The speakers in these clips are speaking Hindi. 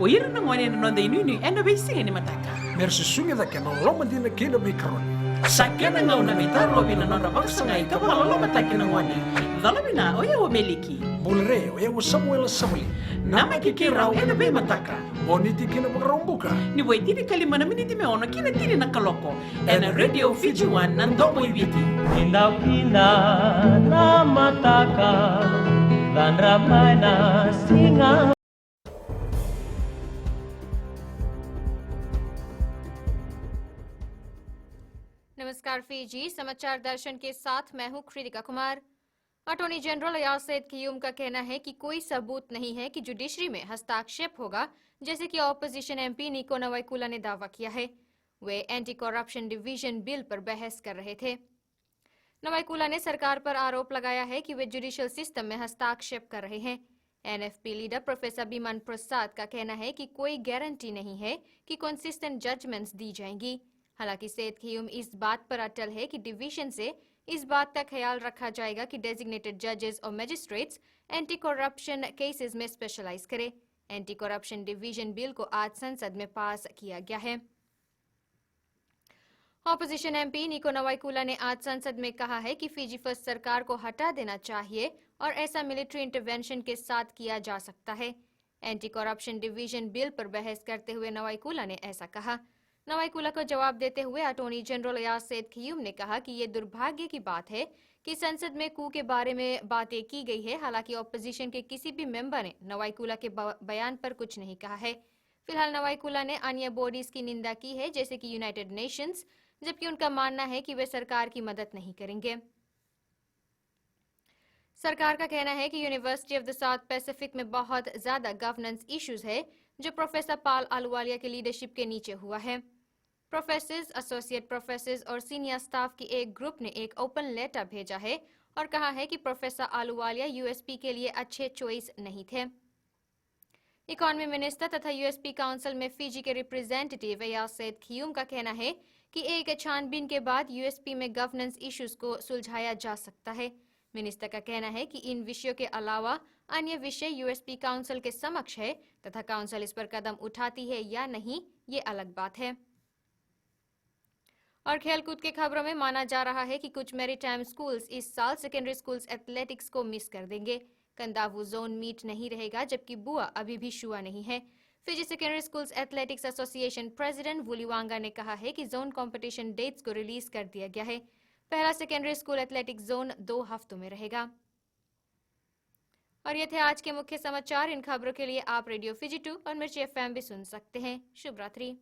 Oiro na ngone no de nunu eno be singa ni mataka. Merci sunga da kena loma dina kena mikaron. Sakena ngau na mitar lo bina no baksa ngai ka wala lo mataki na ngone. Dalo bina oya wo meliki. Mulre oya wo Samuel Samuli. Nama kiki rau eno be mataka. Boniti kena makarombuka. Ni wai tini kalima na miniti me ono kina tini na kaloko. Ena radio Fiji One nandomo ibiti. Pindah-pindah na mataka dan ramai na singa. नमस्कार फीजी समाचार दर्शन के साथ मैं हूं कृतिका कुमार। अटॉर्नी जनरल अयाज सईद क़य्यूम का कहना है कि कोई सबूत नहीं है कि जुडिशरी में हस्ताक्षेप होगा, जैसे कि ऑपोजिशन एमपी निको नवाईकुला ने दावा किया है। वे एंटी करप्शन डिवीजन बिल पर बहस कर रहे थे। नवाईकुला ने सरकार पर आरोप लगाया है कि वे जुडिशियल सिस्टम में हस्ताक्षेप कर रहे हैं। एनएफपी लीडर प्रोफेसर बीमन प्रसाद का कहना है कि कोई गारंटी नहीं है कि कंसिस्टेंट जजमेंट्स दी जाएंगी। हालांकि सईद क़य्यूम इस बात पर अटल है कि डिवीजन से इस बात का ख्याल रखा जाएगा कि डेजिग्नेटेड जजेस और मजिस्ट्रेट्स एंटी करप्शन केसेस में स्पेशलाइज करें। एंटी करप्शन डिवीजन बिल को आज संसद में पास किया गया है। ऑपोजिशन एमपी निको नवाईकुला ने आज संसद में कहा है कि फिजी फर्स्ट सरकार को हटा देना चाहिए और ऐसा मिलिट्री इंटरवेंशन के साथ किया जा सकता है। एंटी करप्शन डिवीजन बिल पर बहस करते हुए नवाईकुला ने ऐसा कहा। नवाईकुला को जवाब देते हुए अटॉर्नी जनरल अयाज सईद क़य्यूम ने कहा कि ये दुर्भाग्य की बात है कि संसद में कू के बारे में बातें की गई है। हालांकि ऑपोजिशन के किसी भी मेंबर ने नवाईकुला के बयान पर कुछ नहीं कहा है। फिलहाल नवाईकुला ने अन्य बॉडीज की निंदा की है, जैसे कि यूनाइटेड नेशंस, जबकि उनका मानना है कि वे सरकार की मदद नहीं करेंगे। सरकार का कहना है कि university of the south Pacific में बहुत ज्यादा गवर्नेंस इश्यूज है, जो प्रोफेसर पाल आलूवालिया के लीडरशिप के नीचे हुआ है। प्रोफेसर्स, एसोसिएट प्रोफेसर्स और सीनियर स्टाफ की एक ग्रुप ने एक ओपन लेटर भेजा है और कहा है कि प्रोफेसर आलूवालिया यूएसपी के लिए अच्छे चॉइस नहीं थे। इकोनॉमी मिनिस्टर तथा यूएसपी काउंसिल में फिजी के रिप्रेजेंटेटिव अयाज सईद क़य्यूम का कहना है कि एक छानबीन के बाद यूएसपी में गवर्नेंस इश्यूज को सुलझाया जा सकता है। मिनिस्टर का कहना है कि इन विषयों के अलावा अन्य विषय यूएसपी काउंसिल के समक्ष है तथा काउंसिल इस पर कदम उठाती है या नहीं, ये अलग बात है। और खेलकूद के खबरों में माना जा रहा है कि कुछ मैरीटाइम स्कूल्स इस साल सेकेंडरी स्कूल्स एथलेटिक्स को मिस कर देंगे। कंदावू जोन मीट नहीं रहेगा, जबकि बुआ अभी भी शुआ नहीं है। Fiji secondary schools athletics association president वुलीवांगा ने कहा है कि जोन कंपटीशन डेट्स को रिलीज कर दिया गया है। पहला सेकेंडरी स्कूल एथलेटिक्स जोन 2 हफ्तों में रहेगा। और ये थे आज के मुख्य समाचार। इन खबरों के लिए आप रेडियो फिजी 2 और मिर्ची एफएम भी सुन सकते हैं। शुभ रात्रि।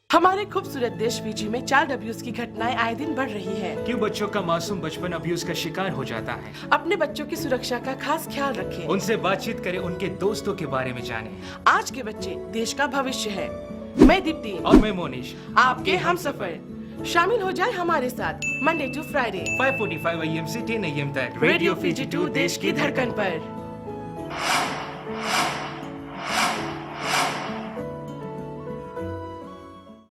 हमारे खूबसूरत देश फिजी में चाइल्ड अब्यूज की घटनाएं आए दिन बढ़ रही हैं। क्यों बच्चों का मासूम बचपन अब्यूज का शिकार हो जाता है? अपने बच्चों की सुरक्षा का खास ख्याल रखें। उनसे बातचीत करें, उनके दोस्तों के बारे में जानें। आज के बच्चे देश का भविष्य है। मैं दीप्ति और मैं मोनिश, आपके हमसफर। शामिल हो जाए हमारे साथ मंडे टू फ्राइडे 5:45 AM से 10 AM तक रेडियो फिजी 2 देश की धड़कन पर।